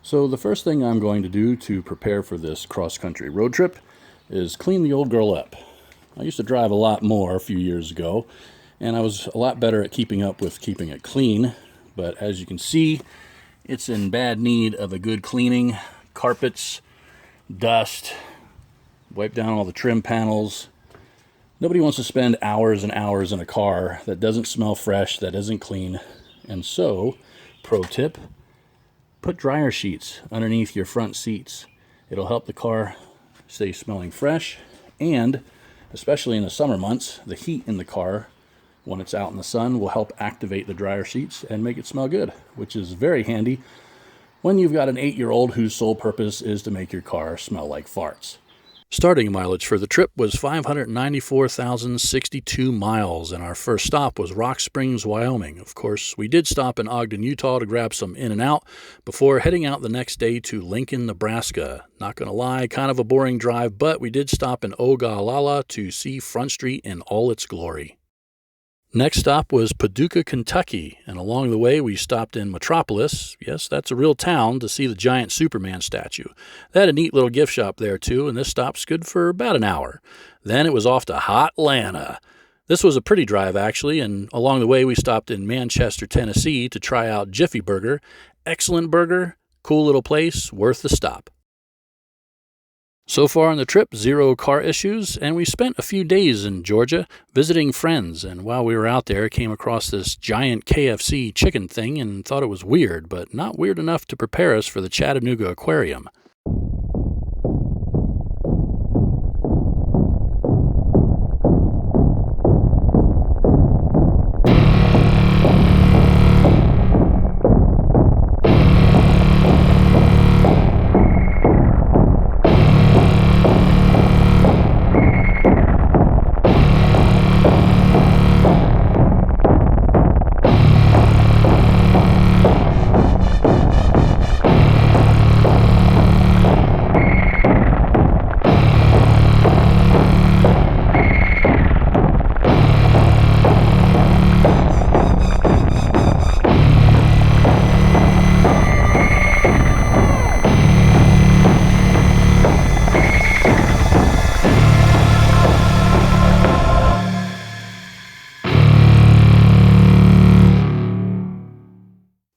So the first thing I'm going to do to prepare for this cross-country road trip is clean the old girl up. I used to drive a lot more a few years ago, and I was a lot better at keeping up with keeping it clean. But as you can see, it's in bad need of a good cleaning. Carpets, dust, wipe down all the trim panels. Nobody wants to spend hours and hours in a car that doesn't smell fresh, that isn't clean. And so, pro tip, put dryer sheets underneath your front seats. It'll help the car stay smelling fresh, and especially in the summer months, the heat in the car when it's out in the sun will help activate the dryer sheets and make it smell good, which is very handy when you've got an 8-year-old whose sole purpose is to make your car smell like farts. Starting mileage for the trip was 594,062 miles, and our first stop was Rock Springs, Wyoming. Of course, we did stop in Ogden, Utah to grab some In-N-Out before heading out the next day to Lincoln, Nebraska. Not going to lie, kind of a boring drive, but we did stop in Ogallala to see Front Street in all its glory. Next stop was Paducah, Kentucky, and along the way we stopped in Metropolis, yes, that's a real town, to see the giant Superman statue. They had a neat little gift shop there too, and this stop's good for about an hour. Then it was off to Hotlanta. This was a pretty drive actually, and along the way we stopped in Manchester, Tennessee to try out Jiffy Burger. Excellent burger, cool little place, worth the stop. So far on the trip, 0 car issues, and we spent a few days in Georgia visiting friends, and while we were out there, came across this giant KFC chicken thing and thought it was weird, but not weird enough to prepare us for the Chattanooga Aquarium.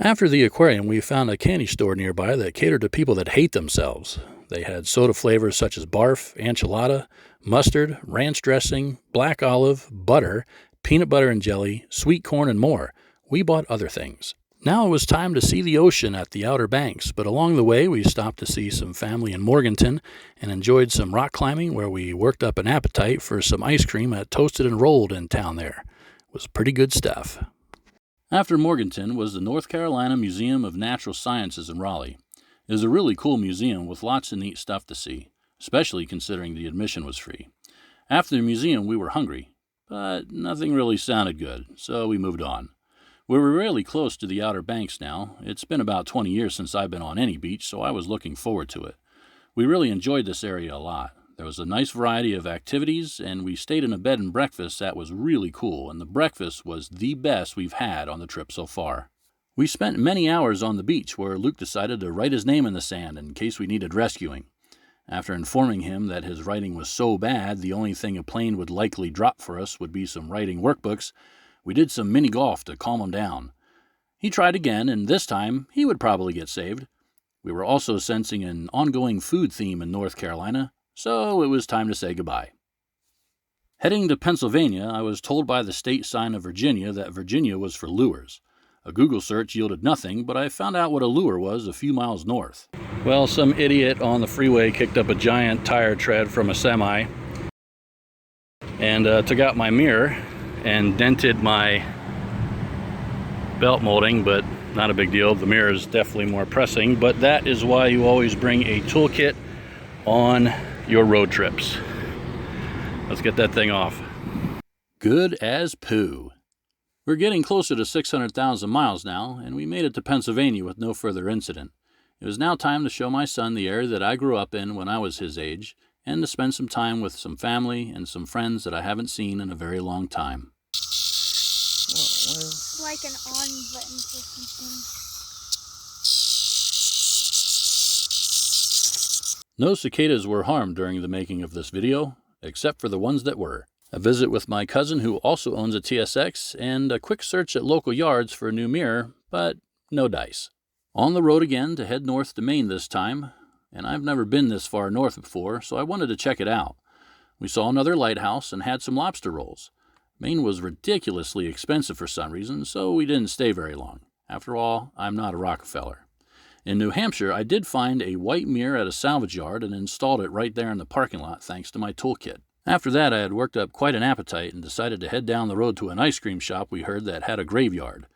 After the aquarium, we found a candy store nearby that catered to people that hate themselves. They had soda flavors such as barf, enchilada, mustard, ranch dressing, black olive, butter, peanut butter and jelly, sweet corn, and more. We bought other things. Now it was time to see the ocean at the Outer Banks, but along the way we stopped to see some family in Morganton and enjoyed some rock climbing where we worked up an appetite for some ice cream at Toasted and Rolled in town there. It was pretty good stuff. After Morganton was the North Carolina Museum of Natural Sciences in Raleigh. It is a really cool museum with lots of neat stuff to see, especially considering the admission was free. After the museum, we were hungry, but nothing really sounded good, so we moved on. We were really close to the Outer Banks now. It's been about 20 years since I've been on any beach, so I was looking forward to it. We really enjoyed this area a lot. There was a nice variety of activities, and we stayed in a bed and breakfast that was really cool, and the breakfast was the best we've had on the trip so far. We spent many hours on the beach where Luke decided to write his name in the sand in case we needed rescuing. After informing him that his writing was so bad the only thing a plane would likely drop for us would be some writing workbooks, we did some mini golf to calm him down. He tried again, and this time he would probably get saved. We were also sensing an ongoing food theme in North Carolina, so it was time to say goodbye. Heading to Pennsylvania, I was told by the state sign of Virginia that Virginia was for lures. A Google search yielded nothing, but I found out what a lure was a few miles north. Well, some idiot on the freeway kicked up a giant tire tread from a semi and took out my mirror and dented my belt molding, but not a big deal. The mirror is definitely more pressing, but that is why you always bring a toolkit on your road trips. Let's get that thing off. Good as poo. We're getting closer to 600,000 miles now, and we made it to Pennsylvania with no further incident. It was now time to show my son the area that I grew up in when I was his age, and to spend some time with some family and some friends that I haven't seen in a very long time. Like an on button for something. No cicadas were harmed during the making of this video, except for the ones that were. A visit with my cousin who also owns a TSX, and a quick search at local yards for a new mirror, but no dice. On the road again to head north to Maine this time, and I've never been this far north before, so I wanted to check it out. We saw another lighthouse and had some lobster rolls. Maine was ridiculously expensive for some reason, so we didn't stay very long. After all, I'm not a Rockefeller. In New Hampshire, I did find a white mirror at a salvage yard and installed it right there in the parking lot thanks to my toolkit. After that, I had worked up quite an appetite and decided to head down the road to an ice cream shop we heard that had a graveyard.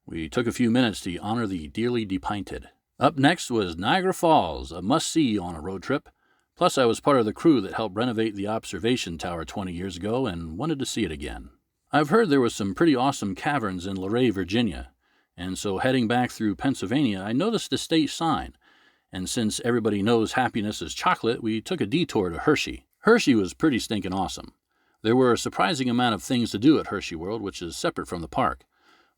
We took a few minutes to honor the dearly depinted. Up next was Niagara Falls, a must-see on a road trip. Plus, I was part of the crew that helped renovate the observation tower 20 years ago and wanted to see it again. I've heard there was some pretty awesome caverns in Luray, Virginia, and so heading back through Pennsylvania, I noticed a state sign. And since everybody knows happiness is chocolate, we took a detour to Hershey. Hershey was pretty stinking awesome. There were a surprising amount of things to do at Hershey World, which is separate from the park.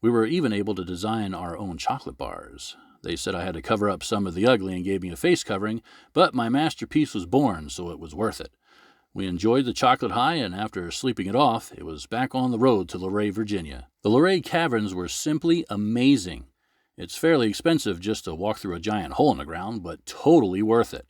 We were even able to design our own chocolate bars. They said I had to cover up some of the ugly and gave me a face covering, but my masterpiece was born, so it was worth it. We enjoyed the chocolate high, and after sleeping it off, it was back on the road to Luray, Virginia. The Luray Caverns were simply amazing. It's fairly expensive just to walk through a giant hole in the ground, but totally worth it.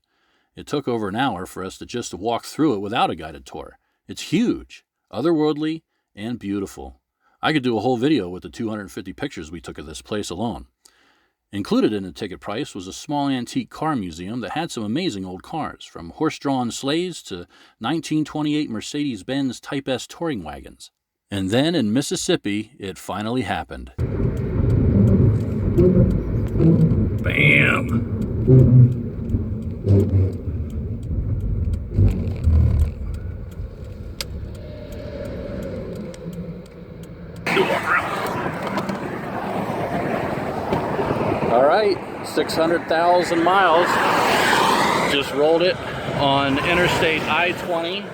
It took over an hour for us to just walk through it without a guided tour. It's huge, otherworldly, and beautiful. I could do a whole video with the 250 pictures we took of this place alone. Included in the ticket price was a small antique car museum that had some amazing old cars, from horse-drawn sleighs to 1928 Mercedes-Benz Type S touring wagons. And then in Mississippi, it finally happened. Bam! All right, 600,000 miles. Just rolled it on Interstate I-20,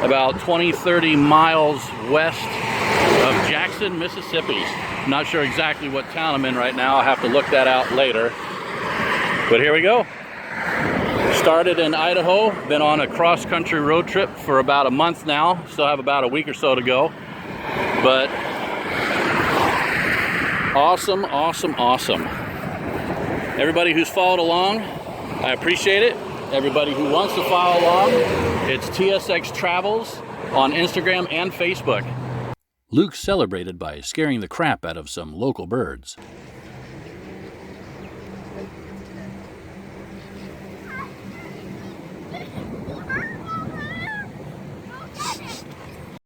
about 20-30 miles west of Jackson, Mississippi. Not sure exactly what town I'm in right now. I'll have to look that out later. But here we go. Started in Idaho, been on a cross-country road trip for about a month now. Still have about a week or so to go. But awesome, awesome, awesome. Everybody who's followed along, I appreciate it. Everybody who wants to follow along, it's TSX Travels on Instagram and Facebook. Luke celebrated by scaring the crap out of some local birds.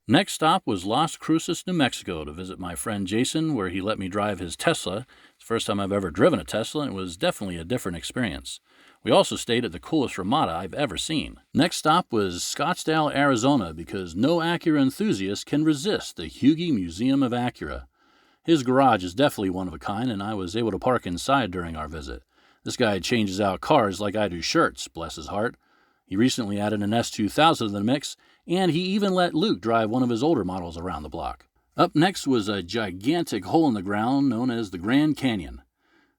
Next stop was Las Cruces, New Mexico, to visit my friend Jason, where he let me drive his Tesla. It's the first time I've ever driven a Tesla, and it was definitely a different experience. We also stayed at the coolest Ramada I've ever seen. Next stop was Scottsdale, Arizona, because no Acura enthusiast can resist the Hughie Museum of Acura. His garage is definitely one of a kind, and I was able to park inside during our visit. This guy changes out cars like I do shirts, bless his heart. He recently added an S2000 to the mix, and he even let Luke drive one of his older models around the block. Up next was a gigantic hole in the ground known as the Grand Canyon.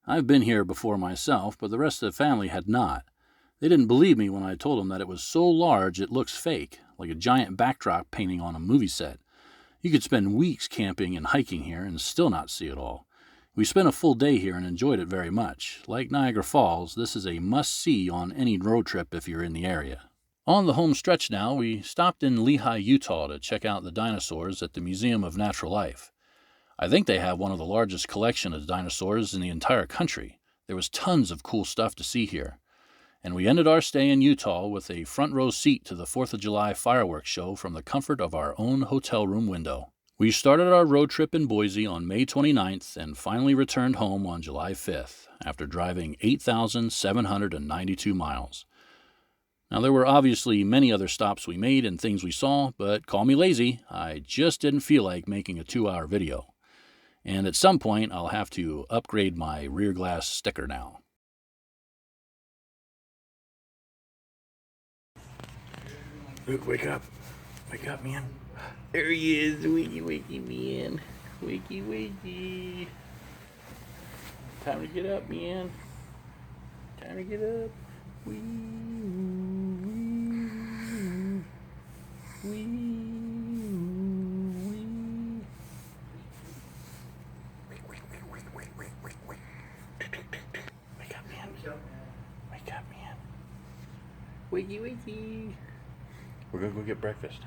I've been here before myself, but the rest of the family had not. They didn't believe me when I told them that it was so large it looks fake, like a giant backdrop painting on a movie set. You could spend weeks camping and hiking here and still not see it all. We spent a full day here and enjoyed it very much. Like Niagara Falls, this is a must-see on any road trip if you're in the area. On the home stretch now, we stopped in Lehi, Utah to check out the dinosaurs at the Museum of Natural Life. I think they have one of the largest collections of dinosaurs in the entire country. There was tons of cool stuff to see here. And we ended our stay in Utah with a front row seat to the 4th of July fireworks show from the comfort of our own hotel room window. We started our road trip in Boise on May 29th and finally returned home on July 5th after driving 8,792 miles. Now, there were obviously many other stops we made and things we saw, but call me lazy, I just didn't feel like making a 2-hour video. And at some point, I'll have to upgrade my rear glass sticker now. Luke, wake up. Wake up, man. There he is. Wakey, wakey, man. Wakey, wakey. Time to get up, man. Time to get up. Wee. Wake up, man. Wake up, man. Wakey, wakey. We're going to go get breakfast.